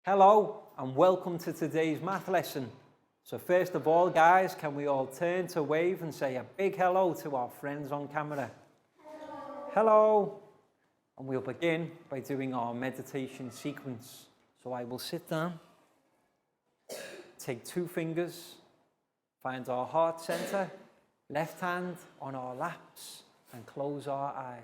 Hello and welcome to today's math lesson. So first of all, guys, can we all turn to wave and say a big hello to our friends on camera? Hello. Hello. And we'll begin by doing our meditation sequence. So I will sit down, take 2 fingers, find our heart center, left hand on our laps, and close our eyes.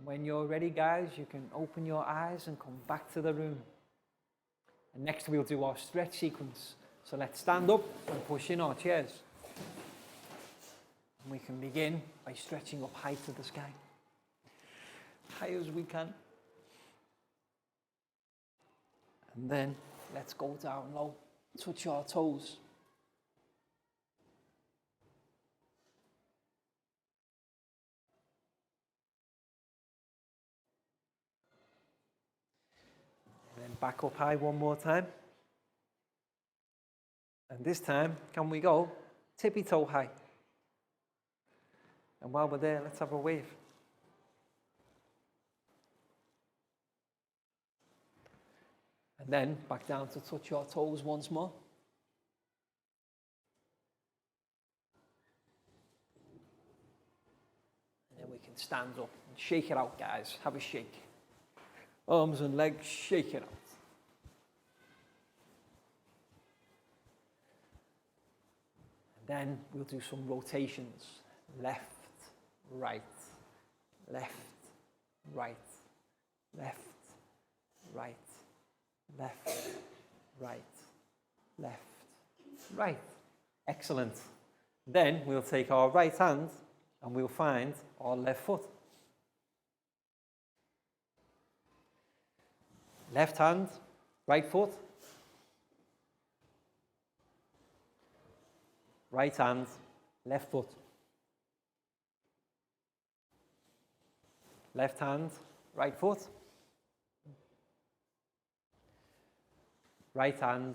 When you're ready, guys, you can open your eyes and come back to the room. And next we'll do our stretch sequence. So let's stand up and push in our chairs. And we can begin by stretching up high to the sky. High as we can. And then let's go down low, touch our toes. Back up high one more time. And this time, can we go tippy toe high? And while we're there, let's have a wave. And then back down to touch our toes once more. And then we can stand up and shake it out, guys. Have a shake. Arms and legs, shake it out. Then we'll do some rotations. Left, right, left, right, left, right, left, right, left, right. Excellent. Then we'll take our right hand and we'll find our left foot. Left hand, right foot. Right hand, left foot. Left hand, right foot. Right hand,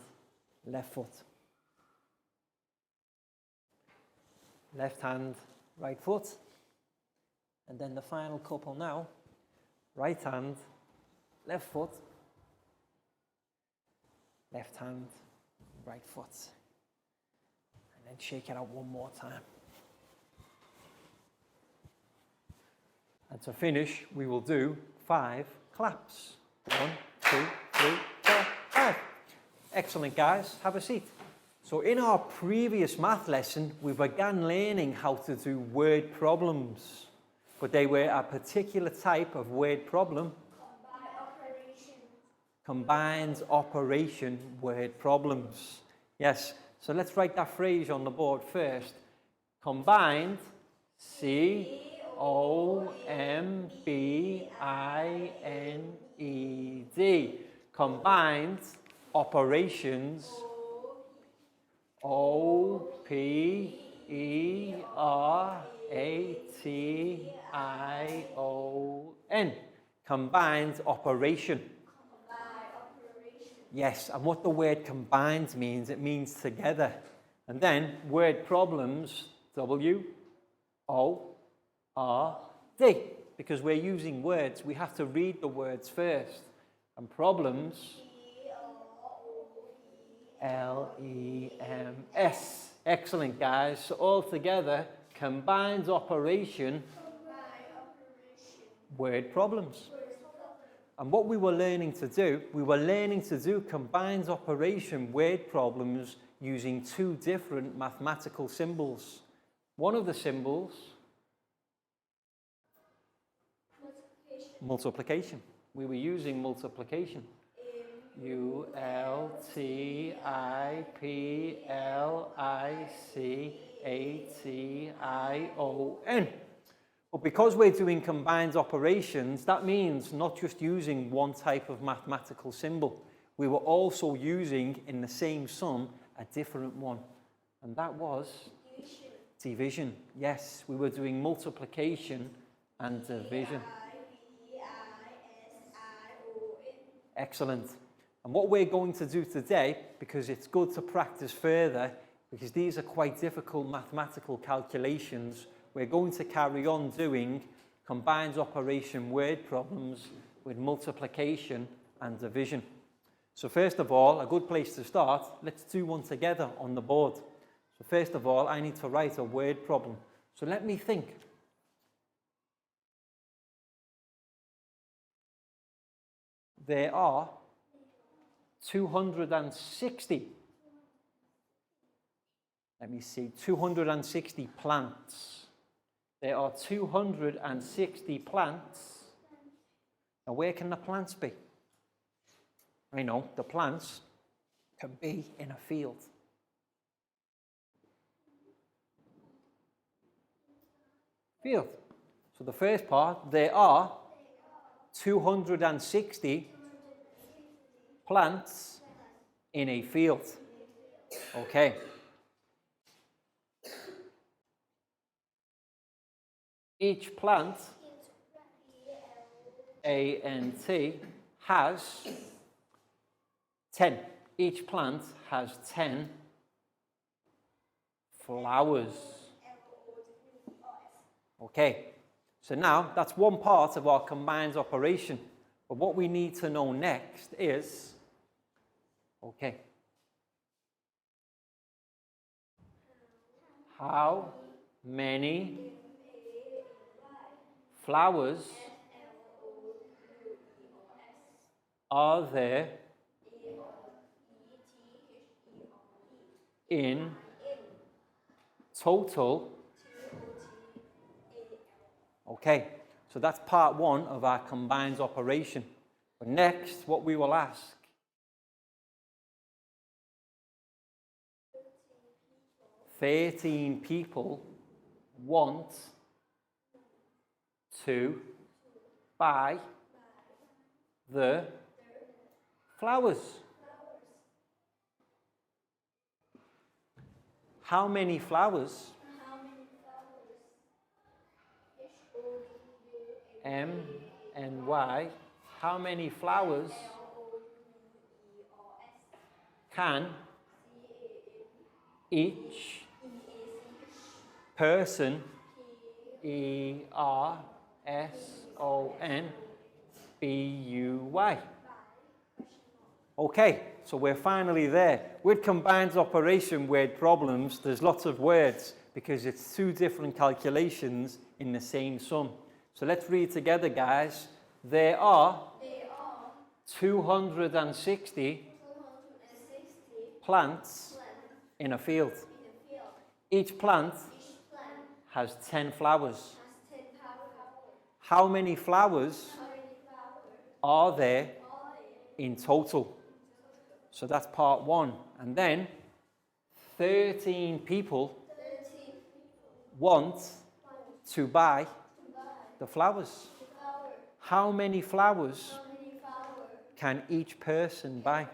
left foot. Left hand, right foot. And then the final couple now. Right hand, left foot. Left hand, right foot. And shake it out one more time. And to finish, we will do 5 claps. 1, 2, 3, 4, 5. Excellent, guys. Have a seat. So in our previous math lesson, we began learning how to do word problems. But they were a particular type of word problem. Combined operation word problems. Yes. So let's write that phrase on the board first. Combined, C-O-M-B-I-N-E-D. Combined operations, O-P-E-R-A-T-I-O-N. Combined operation. Yes, and what the word combined means, it means together. And then word problems, W-O-R-D, because we're using words, we have to read the words first. And problems, L-E-M-S. Excellent, guys. So all together, combined operation, word problems. And what we were learning to do, combined operation word problems using two different mathematical symbols. One of the symbols, multiplication. We were using multiplication. multiplication. But because we're doing combined operations, that means not just using one type of mathematical symbol. We were also using, in the same sum, a different one. And that was division. Yes, we were doing multiplication and division. Excellent. And what we're going to do today, because it's good to practice further, because these are quite difficult mathematical calculations, we're going to carry on doing combined operation word problems with multiplication and division. So first of all, a good place to start, let's do one together on the board. So first of all, I need to write a word problem. So let me think. There are 260. Let me see, 260 plants. There are 260 plants. Now, where can the plants be? I know, the plants can be in a field. Field. So the first part, there are 260 plants in a field. Okay. Each plant, A-N-T, has 10. Each plant has 10 flowers. Okay, so now that's one part of our combined operation. But what we need to know next is, okay, how many flowers are there in total? Okay, so that's part one of our combined operation. But next, what we will ask, 13 people want to buy the flowers. How many flowers? M-N-Y. How many flowers can each person, E-R-S-O-N, B-U-Y? Okay, so we're finally there. With combined operation word problems, there's lots of words because it's two different calculations in the same sum. So let's read together, guys. There are 260 plants in a field. Each plant has 10 flowers. How many flowers are there in total? So that's part one. And then 13 people want to buy the flowers. How many flowers can each person buy?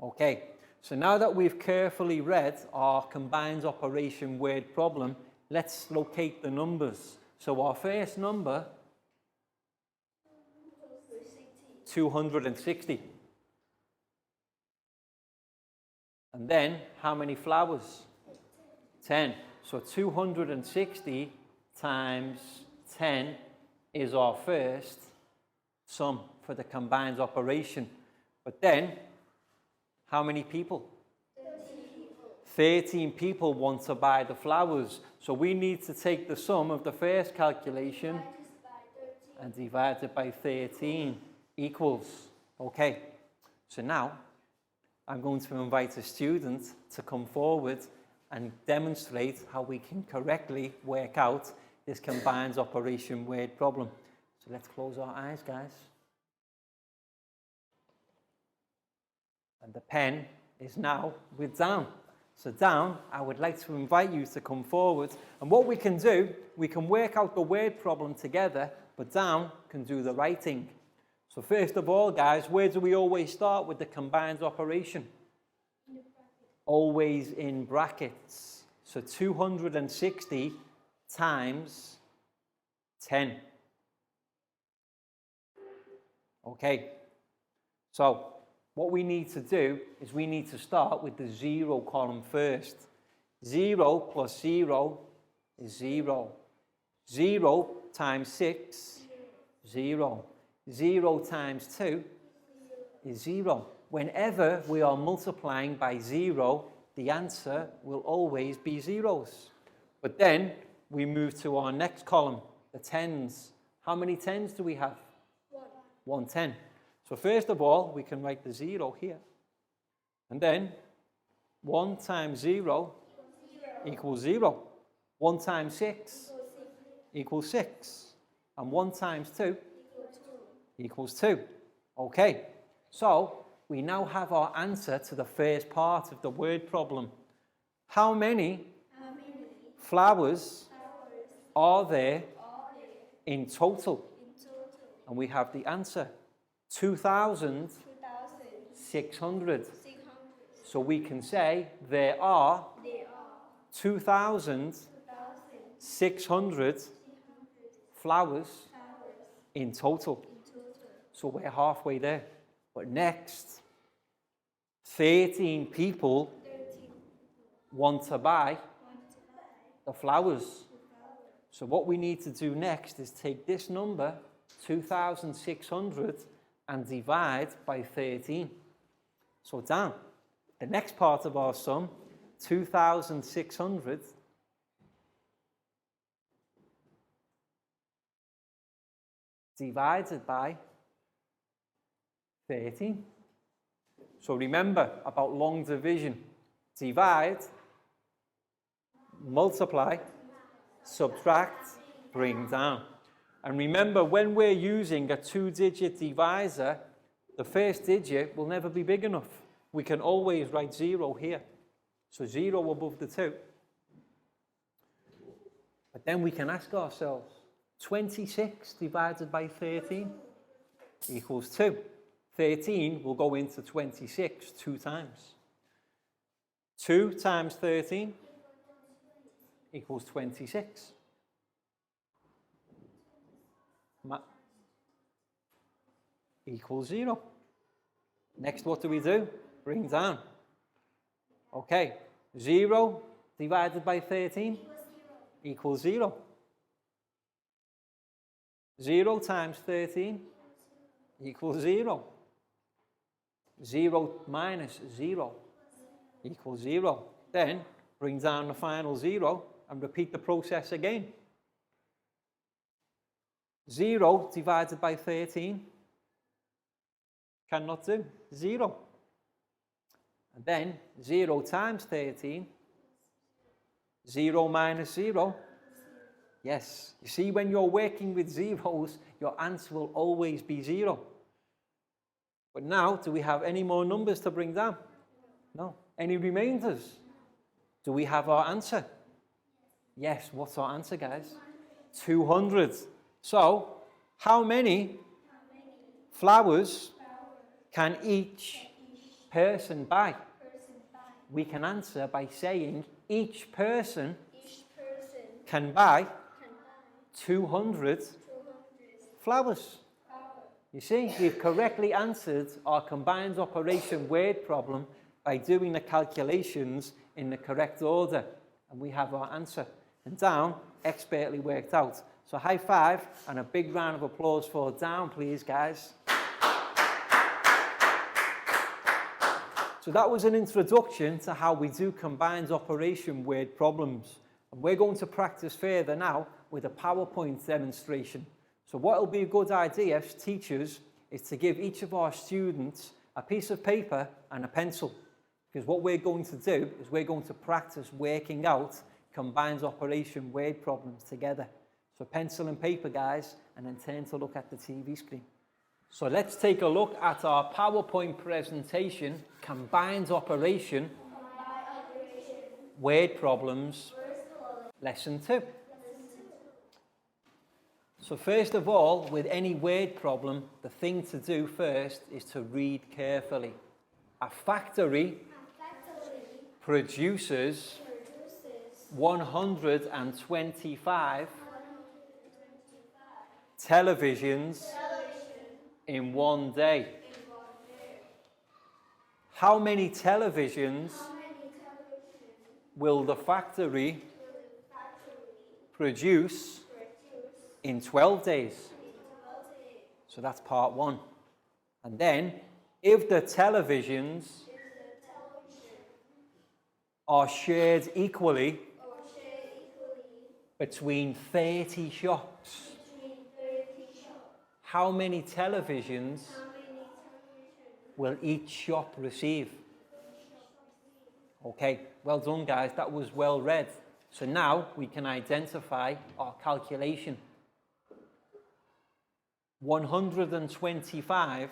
Okay, so now that we've carefully read our combined operation word problem, let's locate the numbers. So our first number, 260. And then, how many flowers? 10. So 260 times 10 is our first sum for the combined operation. But then, how many people? 13 people want to buy the flowers. So we need to take the sum of the first calculation and divide it by 13 equals. Okay, so now I'm going to invite a student to come forward and demonstrate how we can correctly work out this combined operation word problem. So let's close our eyes, guys. And the pen is now with Dan. So Dan, I would like to invite you to come forward. And what we can do, we can work out the word problem together, but Dan can do the writing. So first of all, guys, where do we always start with the combined operation? Always in brackets. So 260 times 10. Okay. So what we need to do is we need to start with the 0 column first. 0 plus 0 is 0. 0 times 6, 0. 0 times 2 is 0. Whenever we are multiplying by 0, the answer will always be zeros. But then we move to our next column, the tens. How many tens do we have? 1 10. So first of all, we can write the 0 here. And then 1 times 0 equals 0. 1 times 6 equals 6. And 1 times 2 equals 2. Okay, so we now have our answer to the first part of the word problem. How many flowers are there in total? And we have the answer. 2,600. So we can say there are 2,600 flowers in total. So we're halfway there. But next, 13 people want to buy the flowers. So what we need to do next is take this number, 2,600, and divide by 13. So Dan, the next part of our sum, 2,600 divided by 13. So remember about long division. Divide, multiply, subtract, bring down. And remember, when we're using a 2-digit divisor, the first digit will never be big enough. We can always write 0 here. So 0 above the 2. But then we can ask ourselves, 26 divided by 13 equals 2. 13 will go into 26 2 times. 2 times 13 equals 26. Equals 0. Next, what do we do? Bring down. Okay, 0 divided by 13 equals 0. 0 times 13 equals 0. 0 minus 0 equals 0. Then bring down the final 0 and repeat the process again. 0 divided by 13 cannot do. 0. And then 0 times 13, 0 minus 0. Yes, you see, when you're working with zeros, your answer will always be 0. But now, do we have any more numbers to bring down? No. Any remainders? Do we have our answer? Yes, what's our answer, guys? 200. So, how many flowers can each person buy? We can answer by saying each person can buy 200 flowers. You see, we've correctly answered our combined operation word problem by doing the calculations in the correct order. And we have our answer. And down, expertly worked out. So high five and a big round of applause for down, please, guys. So that was an introduction to how we do combined operation word problems. And we're going to practice further now with a PowerPoint demonstration. So what will be a good idea as teachers is to give each of our students a piece of paper and a pencil. Because what we're going to do is we're going to practice working out combined operation word problems together. So pencil and paper, guys, and then turn to look at the TV screen. So let's take a look at our PowerPoint presentation, combined operation word problems, lesson 2. So first of all, with any word problem, the thing to do first is to read carefully. A factory produces 125 televisions in one day. How many televisions will the factory produce in 12 days? So that's part 1. And then, if the televisions are shared equally between 30 shops, how many televisions will each shop receive? Okay, well done, guys. That was well read. So now we can identify our calculation. 125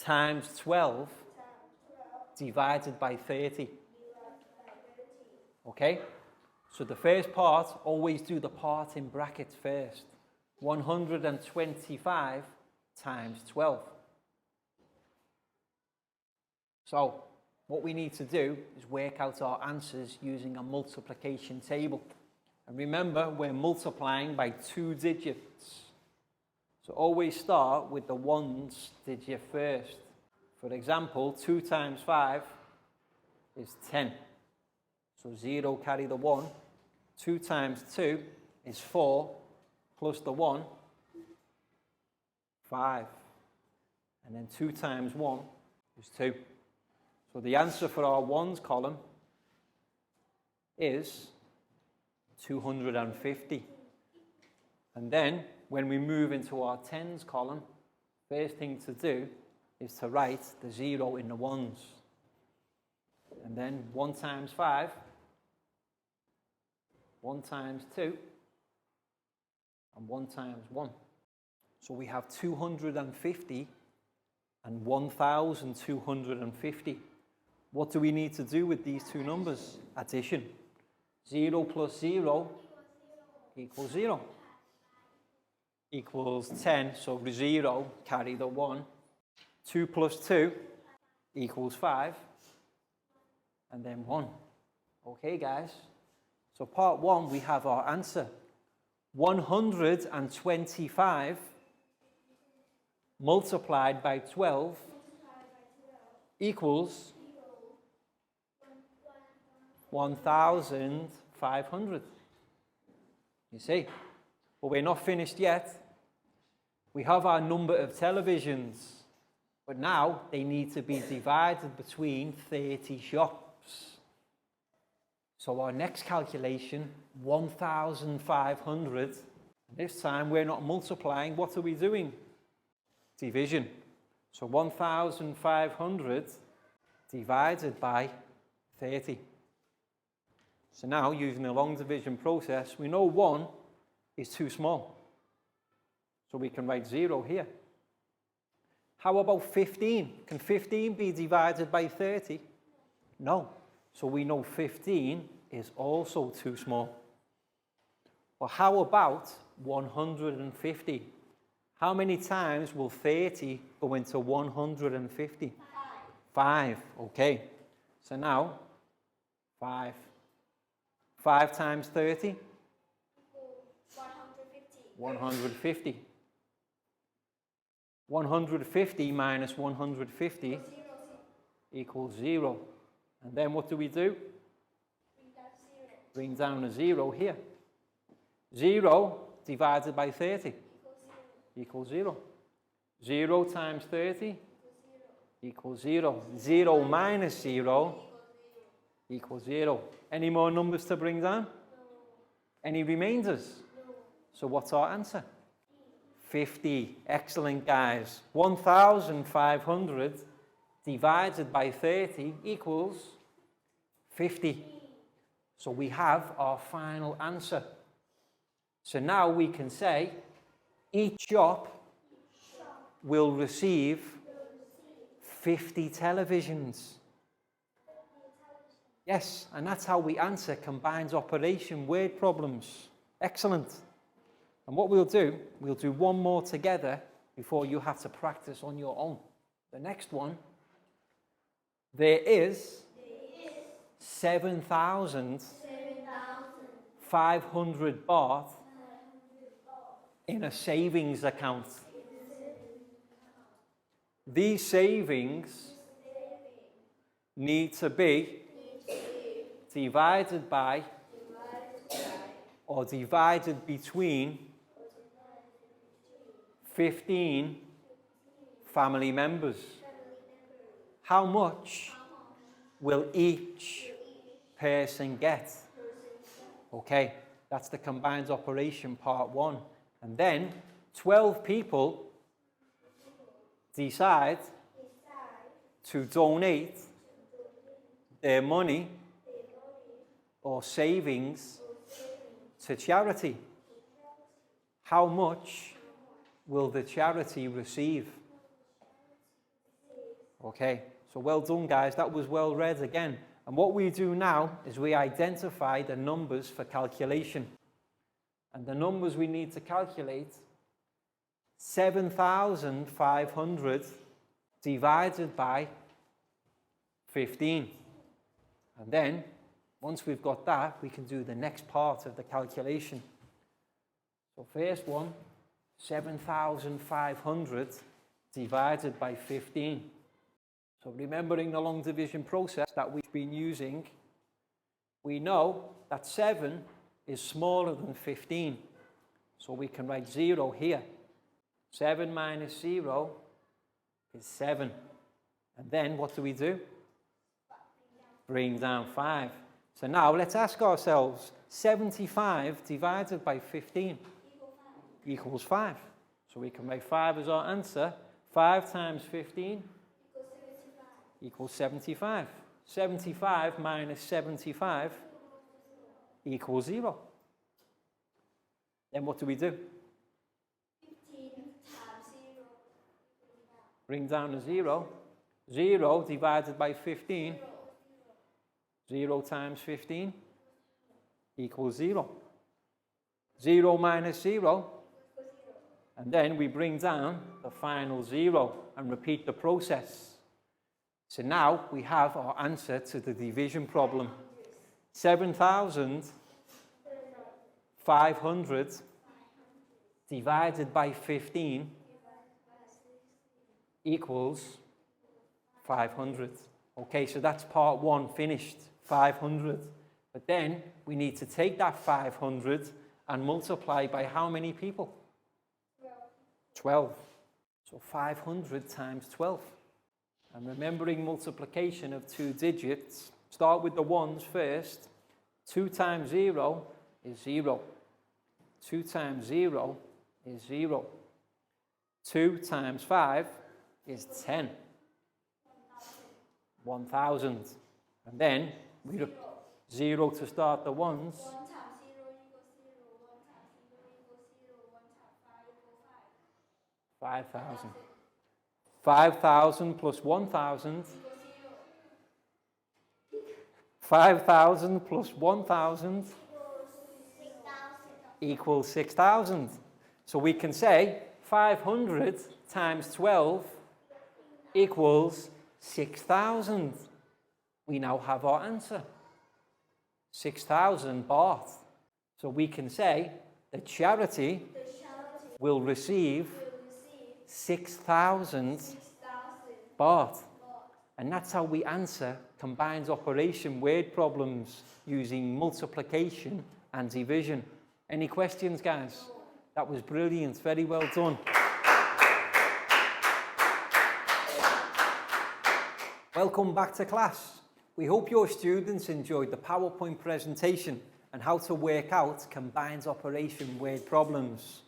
times 12 divided by 30. Okay? So the first part, always do the part in brackets first. 125 times 12. So, what we need to do is work out our answers using a multiplication table. And remember, we're multiplying by 2 digits. So always start with the ones digit first. For example, 2 times 5 is 10. So 0 carry the 1. 2 times 2 is 4. Plus the 1, 5. And then 2 times 1 is 2. So the answer for our ones column is 250. And then when we move into our tens column, first thing to do is to write the 0 in the ones. And then 1 times 5, 1 times 2, and 1 times 1. So we have 250 and 1,250. What do we need to do with these two numbers? Addition. 0 plus 0 equals 0. Equals 10, so 0, carry the 1. 2 plus 2 equals 5. And then 1. Okay, guys. So part 1, we have our answer. 125 multiplied by 12 equals 1,500. You see? But we're not finished yet. We have our number of televisions, but now they need to be divided between 30 shops. So our next calculation, 1,500. This time we're not multiplying. What are we doing? Division. So 1,500 divided by 30. So now, using the long division process, we know 1 is too small. So we can write 0 here. How about 15? Can 15 be divided by 30? No. So we know 15 is also too small. Well, how about 150? How many times will 30 go into 150? 5. Okay. So now, 5. 5 times 30? 150. 150 minus 150 equals 0. And then what do? Bring down a 0 here. 0 divided by 30 equals 0. 0 times 30 equals 0. 0 minus 0 equals 0. Any more numbers to bring down? Any remainders? So what's our answer? 50. Excellent, guys. 1,500 divided by 30 equals 50. So we have our final answer. So now we can say each shop will receive 50 televisions. Yes, and that's how we answer combined operation word problems. Excellent. And what we'll do one more together before you have to practice on your own. The next one, there is 7,500 baht in a savings account. These savings need to be divided by or divided between 15 family members. How much will each person get? Okay, that's the combined operation part 1. And then 12 people decide to donate their money or savings to charity. How much will the charity receive? Okay, so well done, guys. That was well read again. And what we do now is we identify the numbers for calculation. And the numbers we need to calculate, 7,500 divided by 15. And then, once we've got that, we can do the next part of the calculation. So first one, 7,500 divided by 15. So remembering the long division process that we've been using, we know that 7 is smaller than 15. So we can write 0 here. 7 minus 0 is 7. And then what do? Bring down 5. So now let's ask ourselves, 75 divided by 15 equals 5. So we can write 5 as our answer. 5 times 15 equals 75. 75 minus 75 equals 0. Then what do? 15 times 0. Bring down a 0. 0 divided by 15. 0 times 15 equals 0. 0 minus 0. And then we bring down the final 0 and repeat the process. So now we have our answer to the division problem. 7,500 divided by 15 equals 500. Okay, so that's part 1 finished, 500. But then we need to take that 500 and multiply by how many people? 12. So 500 times 12. And remembering multiplication of 2 digits, start with the ones first. 2 times 0 is 0. 2 times 0 is 0. 2 times 5 is 10. 1,000. And then we 0 to start the ones. 1 times 0 equals 0. 1 times 0 equals 0. 1 times 5 equals 5. 5,000. 5,000 plus 1,000. 5,000 plus 1,000 equals 6,000. So we can say 500 times 12 equals 6,000. We now have our answer. 6,000 baht. So we can say the charity will receive 6,000 baht. And that's how we answer combined operation word problems using multiplication and division. Any questions, guys? That was brilliant. Very well done. Welcome back to class. We hope your students enjoyed the PowerPoint presentation and how to work out combined operation word problems.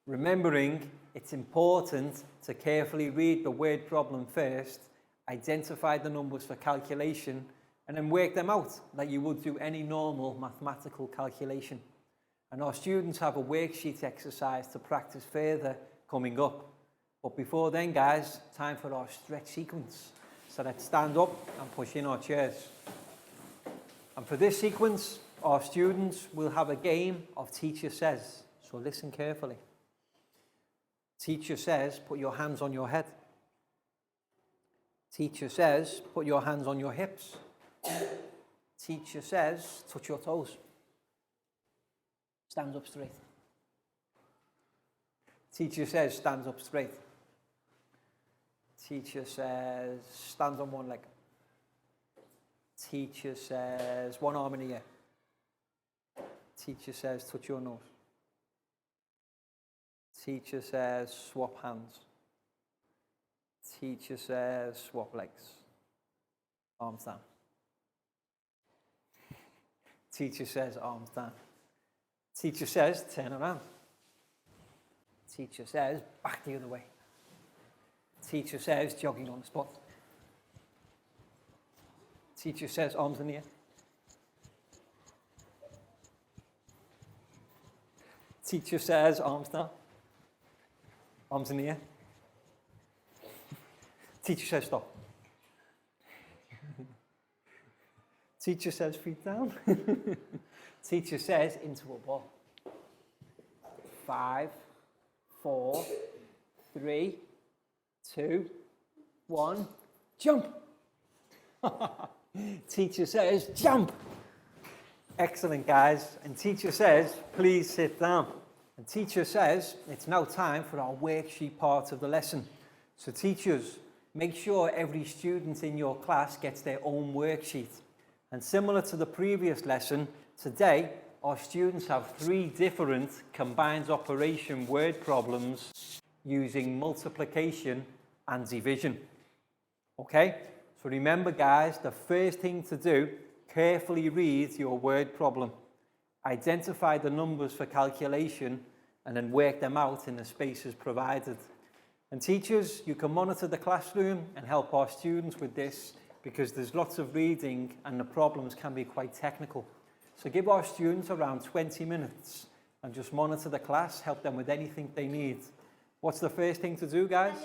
Remembering, it's important to carefully read the word problem first, identify the numbers for calculation, and then work them out like you would do any normal mathematical calculation. And our students have a worksheet exercise to practice further coming up. But before then, guys, time for our stretch sequence. So let's stand up and push in our chairs. And for this sequence, our students will have a game of Teacher Says. So listen carefully. Teacher says, put your hands on your head. Teacher says, put your hands on your hips. Teacher says, touch your toes. Stand up straight. Teacher says, stand up straight. Teacher says, stand on one leg. Teacher says, one arm in the air. Teacher says, touch your nose. Teacher says, swap hands. Teacher says, swap legs. Arms down. Teacher says, arms down. Teacher says, turn around. Teacher says, back the other way. Teacher says, jogging on the spot. Teacher says, arms in the air. Teacher says, arms down. Arms in the air. Teacher says, stop. Teacher says, feet down. Teacher says, into a ball. 5, 4, 3, 2, 1, jump. Teacher says, jump. Excellent, guys. And teacher says, please sit down. And teacher says, it's now time for our worksheet part of the lesson. So teachers, make sure every student in your class gets their own worksheet. And similar to the previous lesson, today our students have 3 different combined operation word problems using multiplication and division. Okay? So remember, guys, the first thing to do, carefully read your word problem. Identify the numbers for calculation and then work them out in the spaces provided. And teachers, you can monitor the classroom and help our students with this because there's lots of reading and the problems can be quite technical. So give our students around 20 minutes and just monitor the class, help them with anything they need. What's the first thing to do, guys?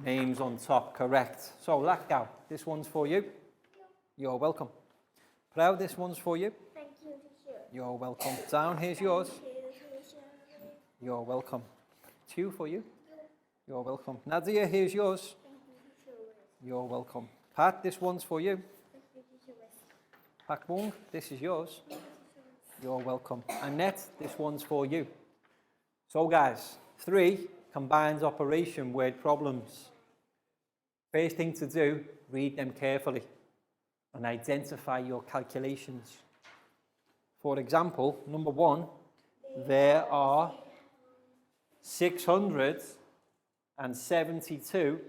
Names on top, correct. So, Lakgao, this one's for you. You're welcome. Proud, this one's for you. Thank you, teacher. You're welcome. Down, here's yours. You're welcome. 2 for you. You're welcome. Nadia, here's yours. You're welcome. Pat, this one's for you. Pak Wong, this is yours. You're welcome. Annette, this one's for you. So, guys, 3 combined operation word problems. First thing to do, read them carefully and identify your calculations. For example, number 1, there are 672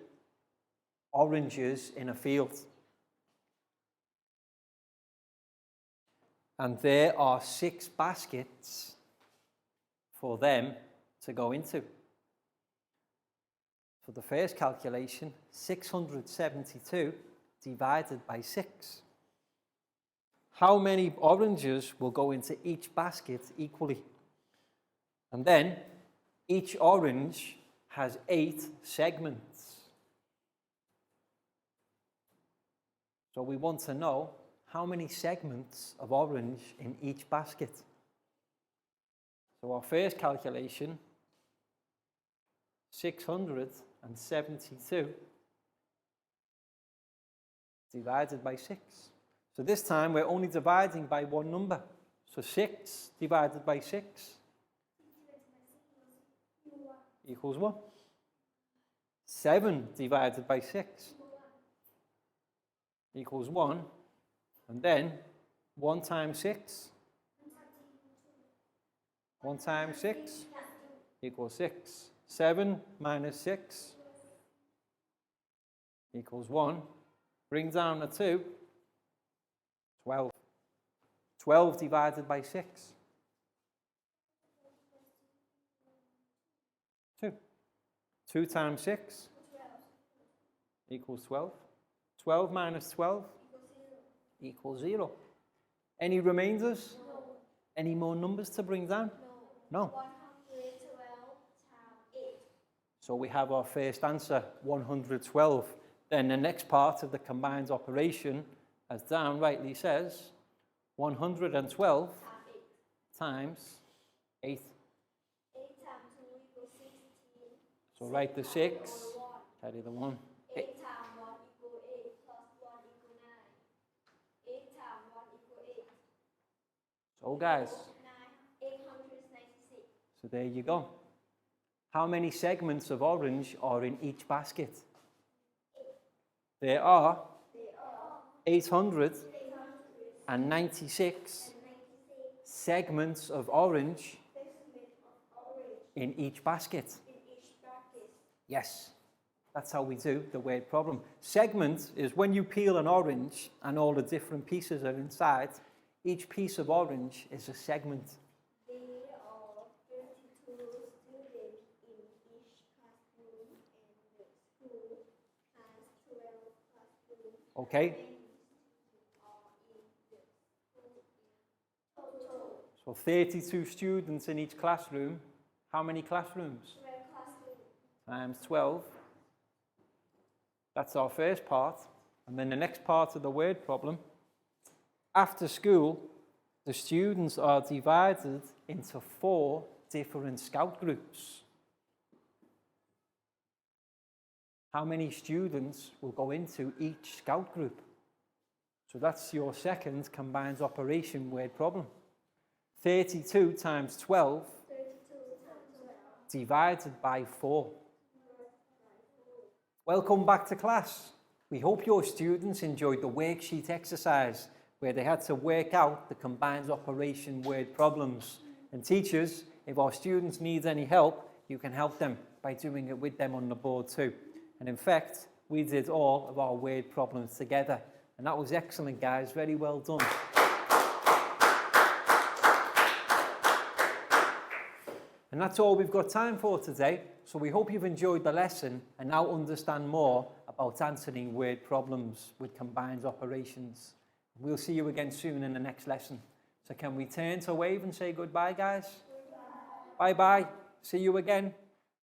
oranges in a field. And there are 6 baskets for them to go into. For the first calculation, 672 divided by 6. How many oranges will go into each basket equally? And then, each orange has 8 segments. So we want to know how many segments of orange in each basket. So our first calculation, 672 divided by 6. So this time we're only dividing by one number. So 6 divided by 6 equals 1. 7 divided by 6 equals 1. And then 1 times 6 1 times 6 equals 6. 7 minus 6 equals 1. Bring down a 2. 12. 12 divided by 6. 2. 2 times 6 equals 12. 12 minus 12 equals 0. Any remainders? No. Any more numbers to bring down? No. 112 times 8. So we have our first answer, 112. Then the next part of the combined operation, as Dan rightly says, 112 times 8. 8 times 2 equals 16. So write the 6, carry the 1. 8 times 1 equals 8 plus 1 equals 9. 8 times 1 equals 8. So guys, 896. so there you go. How many segments of orange are in each basket? There are 896 segments of orange in each basket. Yes, that's how we do the word problem. Segment is when you peel an orange and all the different pieces are inside. Each piece of orange is a segment. There are 32 students in each classroom, and the school has 12 classrooms. Okay, Total so 32 students in each classroom. How many classrooms? 12 classrooms. Times 12. That's our first part. And then the next part of the word problem. After school, the students are divided into 4 different scout groups. How many students will go into each scout group? So that's your second combined operation word problem. 32 times 12 divided by 4. Welcome back to class. We hope your students enjoyed the worksheet exercise where they had to work out the combined operation word problems. And teachers, if our students need any help, you can help them by doing it with them on the board too. And in fact, we did all of our word problems together. And that was excellent, guys. Very well done. And that's all we've got time for today. So we hope you've enjoyed the lesson and now understand more about answering word problems with combined operations. We'll see you again soon in the next lesson. So can we turn to wave and say goodbye, guys? Bye-bye. See you again.